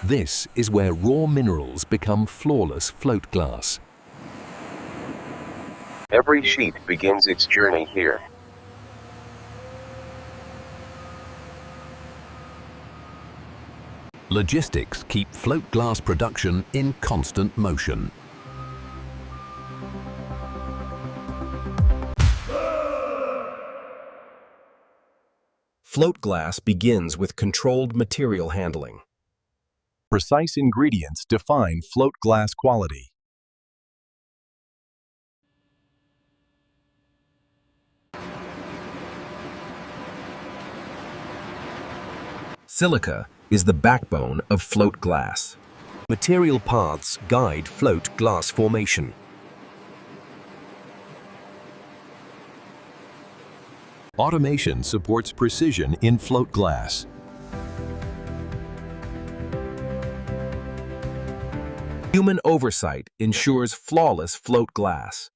This is where raw minerals become flawless float glass. Every sheet begins its journey here. Logistics keep float glass production in constant motion. Float glass begins with controlled material handling. Precise ingredients define float glass quality. Silica is the backbone of float glass. Material paths guide float glass formation. Automation supports precision in float glass. Human oversight ensures flawless float glass.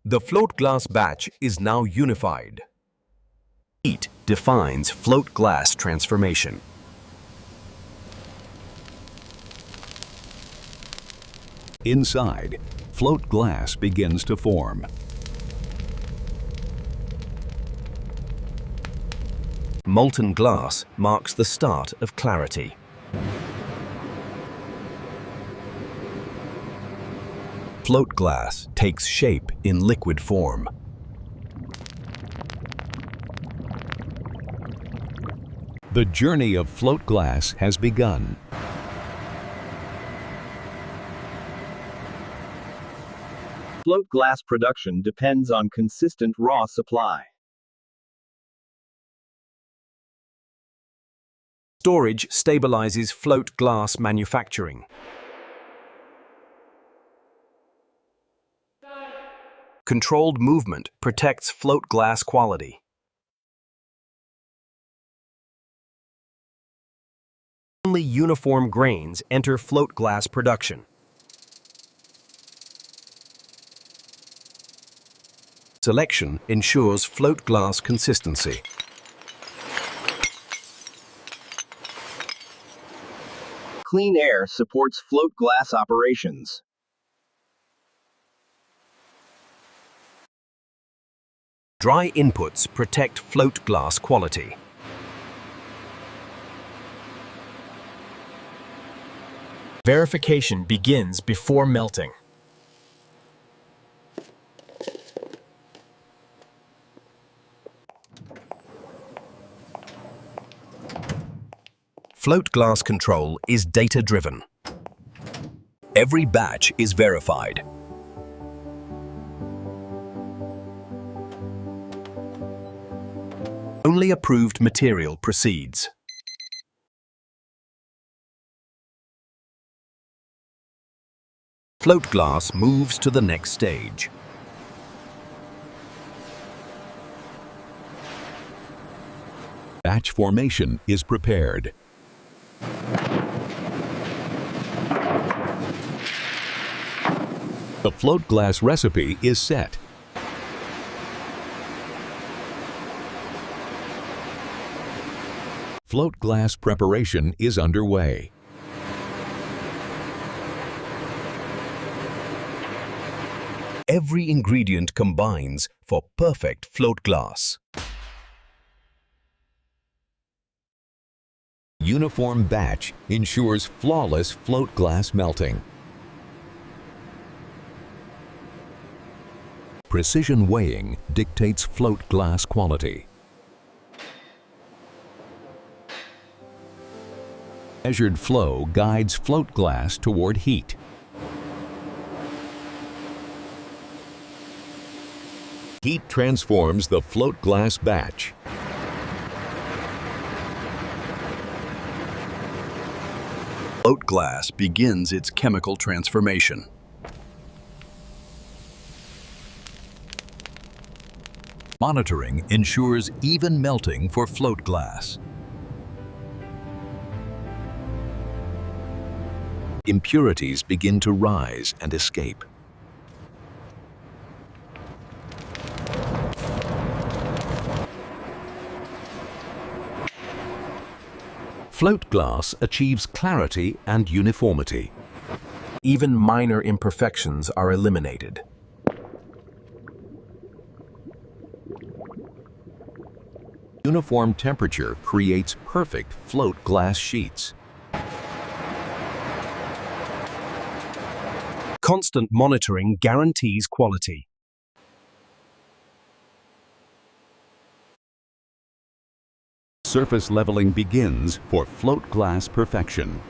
The float glass batch is now unified. Heat defines float glass transformation. Inside, float glass begins to form. Molten glass marks the start of clarity. Float glass takes shape in liquid form. The journey of float glass has begun. Float glass production depends on consistent raw supply. Storage stabilizes float glass manufacturing. Controlled movement protects float glass quality. Only uniform grains enter float glass production. Selection ensures float glass consistency. Clean air supports float glass operations. Dry inputs protect float glass quality. Verification begins before melting. Float glass control is data-driven. Every batch is verified. Only approved material proceeds. Float glass moves to the next stage. Batch formation is prepared. The float glass recipe is set. Float glass preparation is underway. Every ingredient combines for perfect float glass. Uniform batch ensures flawless float glass melting. Precision weighing dictates float glass quality. Measured flow guides float glass toward heat. Heat transforms the float glass batch. Float glass begins its chemical transformation. Monitoring ensures even melting for float glass. Impurities begin to rise and escape. Float glass achieves clarity and uniformity. Even minor imperfections are eliminated. Uniform temperature creates perfect float glass sheets. Constant monitoring guarantees quality. Surface leveling begins for float glass perfection.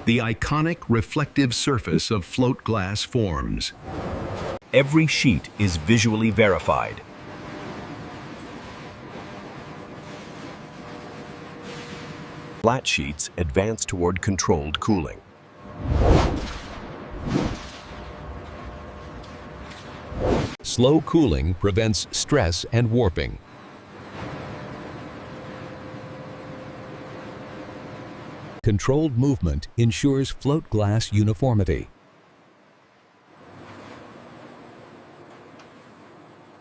The iconic reflective surface of float glass forms. Every sheet is visually verified. Flat sheets advance toward controlled cooling. Slow cooling prevents stress and warping. Controlled movement ensures float glass uniformity.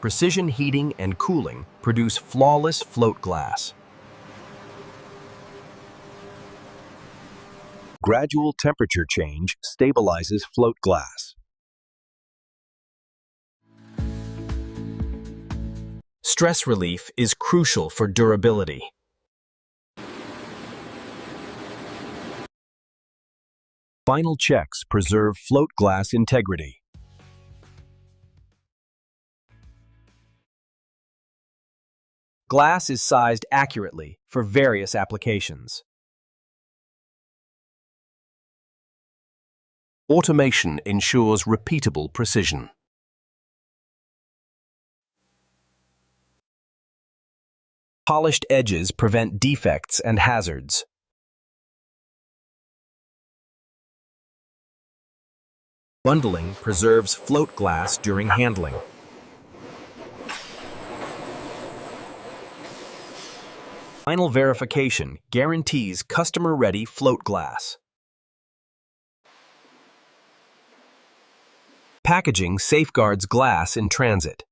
Precision heating and cooling produce flawless float glass. Gradual temperature change stabilizes float glass. Stress relief is crucial for durability. Final checks preserve float glass integrity. Glass is sized accurately for various applications. Automation ensures repeatable precision. Polished edges prevent defects and hazards. Bundling preserves float glass during handling. Final verification guarantees customer-ready float glass. Packaging safeguards glass in transit.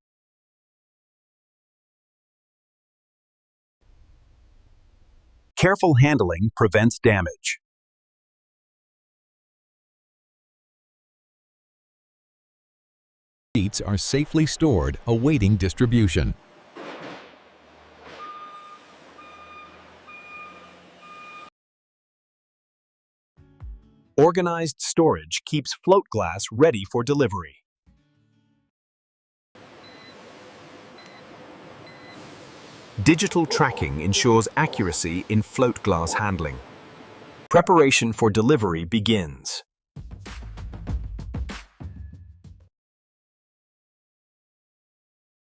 Careful handling prevents damage. Sheets are safely stored, awaiting distribution. Organized storage keeps float glass ready for delivery. Digital tracking ensures accuracy in float glass handling. Preparation for delivery begins.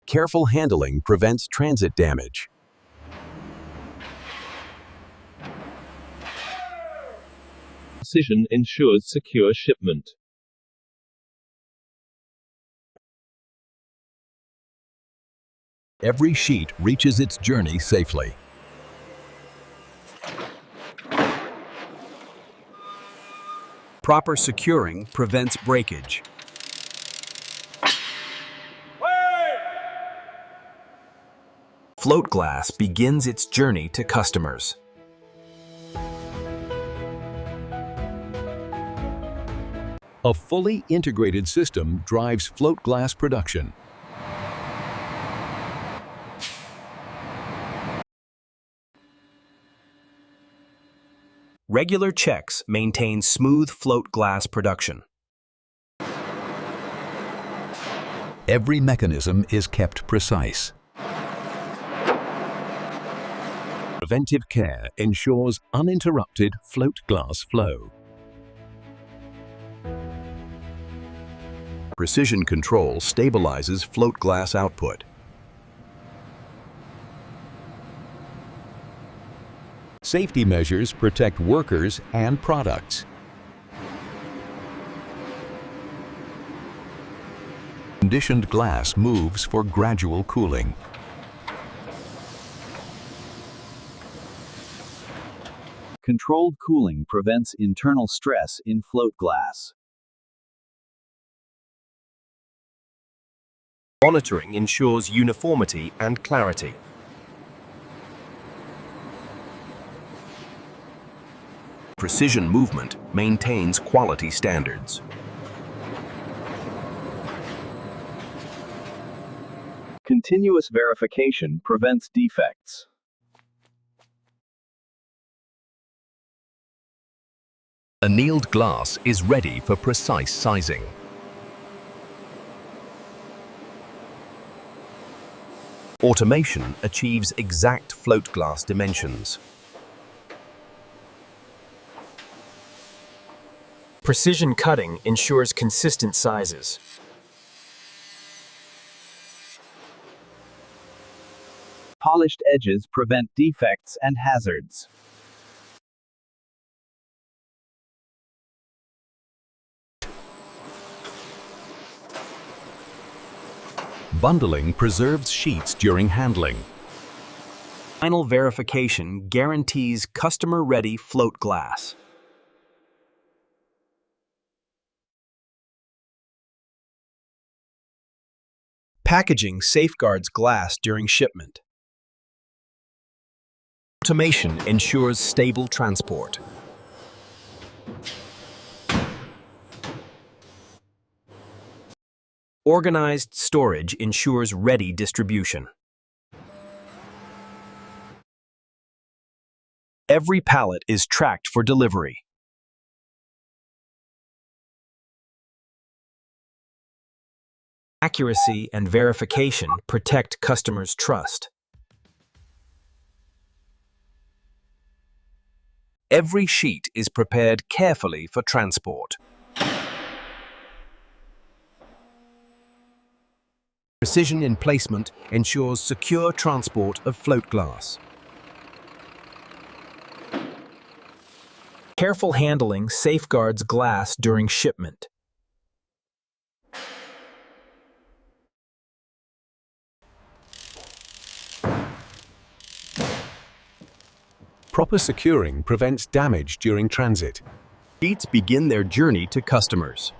Careful handling prevents transit damage. Precision ensures secure shipment. Every sheet reaches its journey safely. Proper securing prevents breakage. Float glass begins its journey to customers. A fully integrated system drives float glass production. Regular checks maintain smooth float glass production. Every mechanism is kept precise. Preventive care ensures uninterrupted float glass flow. Precision control stabilizes float glass output. Safety measures protect workers and products. Conditioned glass moves for gradual cooling. Controlled cooling prevents internal stress in float glass. Monitoring ensures uniformity and clarity. Precision movement maintains quality standards. Continuous verification prevents defects. Annealed glass is ready for precise sizing. Automation achieves exact float glass dimensions. Precision cutting ensures consistent sizes. Polished edges prevent defects and hazards. Bundling preserves sheets during handling. Final verification guarantees customer-ready float glass. Packaging safeguards glass during shipment. Automation ensures stable transport. Organized storage ensures ready distribution. Every pallet is tracked for delivery. Accuracy and verification protect customers' trust. Every sheet is prepared carefully for transport. Precision in placement ensures secure transport of float glass. Careful handling safeguards glass during shipment. Proper securing prevents damage during transit. Sheets begin their journey to customers.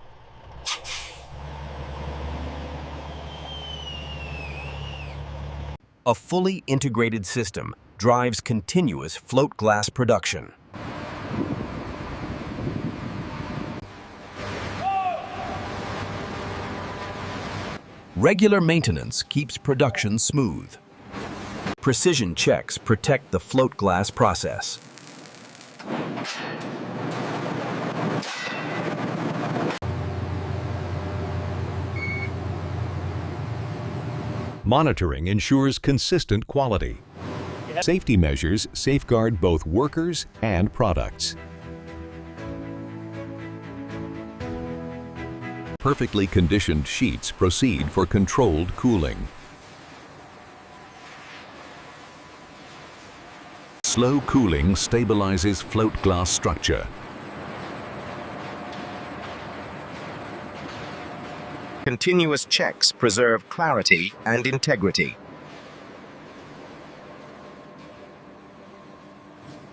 A fully integrated system drives continuous float glass production. Regular maintenance keeps production smooth. Precision checks protect the float glass process. Monitoring ensures consistent quality. Safety measures safeguard both workers and products. Perfectly conditioned sheets proceed for controlled cooling. Slow cooling stabilizes float glass structure. Continuous checks preserve clarity and integrity.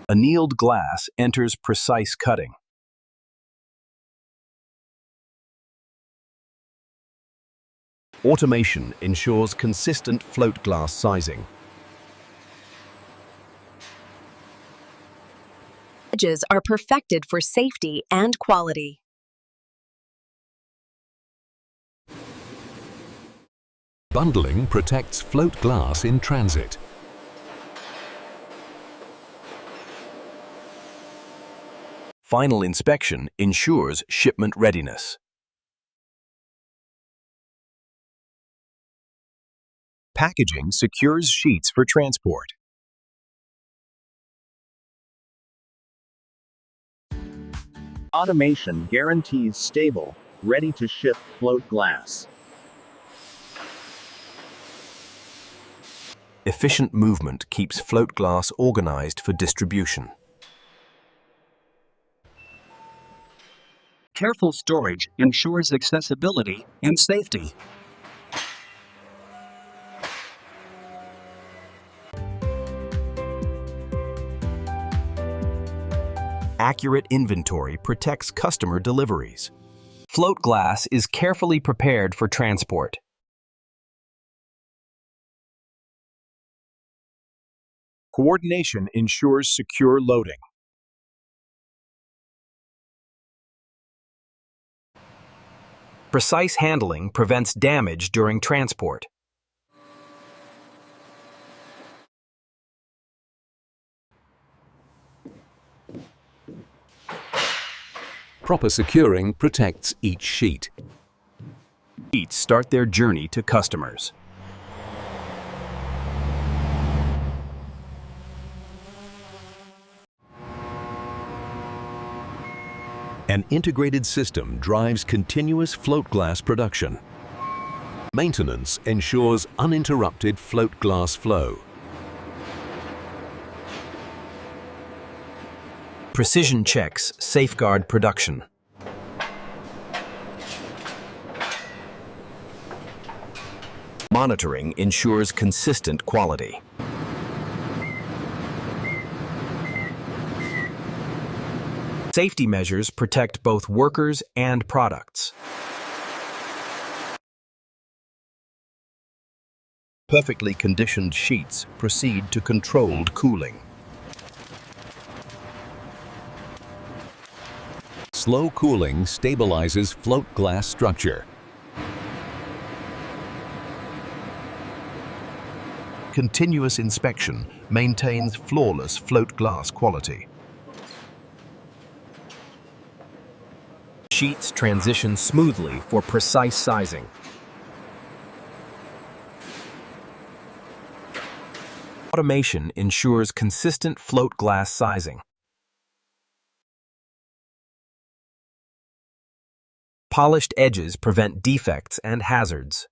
Annealed glass enters precise cutting. Automation ensures consistent float glass sizing. Edges are perfected for safety and quality. Bundling protects float glass in transit. Final inspection ensures shipment readiness. Packaging secures sheets for transport. Automation guarantees stable, ready-to-ship float glass. Efficient movement keeps float glass organized for distribution. Careful storage ensures accessibility and safety. Accurate inventory protects customer deliveries. Float glass is carefully prepared for transport. Coordination ensures secure loading. Precise handling prevents damage during transport. Proper securing protects each sheet. Sheets start their journey to customers. An integrated system drives continuous float glass production. Maintenance ensures uninterrupted float glass flow. Precision checks safeguard production. Monitoring ensures consistent quality. Safety measures protect both workers and products. Perfectly conditioned sheets proceed to controlled cooling. Slow cooling stabilizes float glass structure. Continuous inspection maintains flawless float glass quality. Sheets transition smoothly for precise sizing. Automation ensures consistent float glass sizing. Polished edges prevent defects and hazards.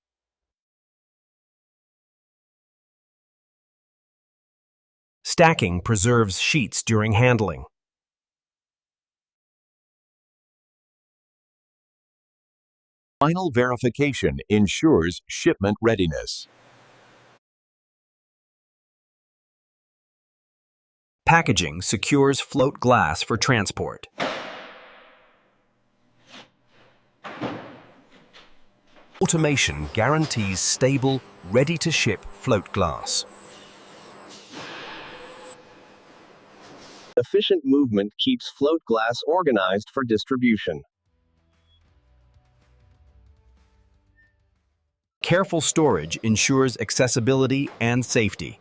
Stacking preserves sheets during handling. Final verification ensures shipment readiness. Packaging secures float glass for transport. Automation guarantees stable, ready-to-ship float glass. Efficient movement keeps float glass organized for distribution. Careful storage ensures accessibility and safety.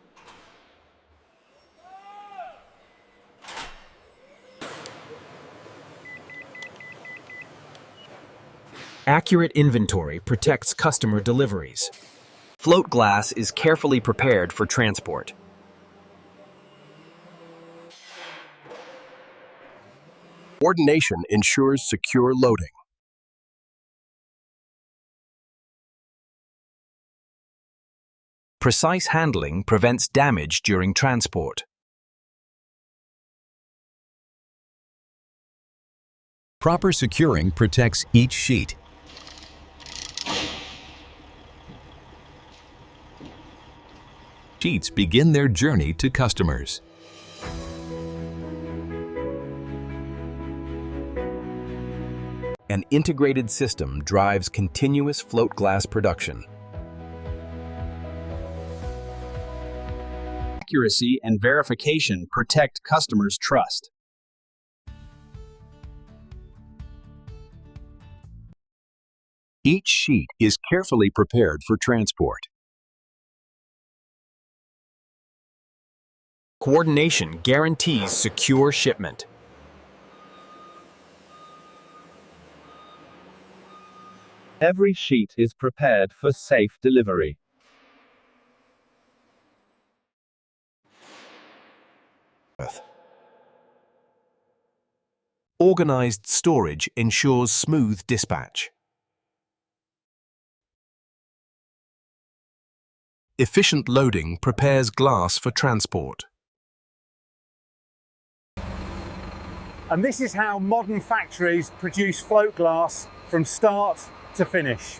Accurate inventory protects customer deliveries. Float glass is carefully prepared for transport. Coordination ensures secure loading. Precise handling prevents damage during transport. Proper securing protects each sheet. Sheets begin their journey to customers. An integrated system drives continuous float glass production. Accuracy and verification protect customers' trust. Each sheet is carefully prepared for transport. Coordination guarantees secure shipment. Every sheet is prepared for safe delivery. Organized storage ensures smooth dispatch. Efficient loading prepares glass for transport. And this is how modern factories produce float glass from start to finish.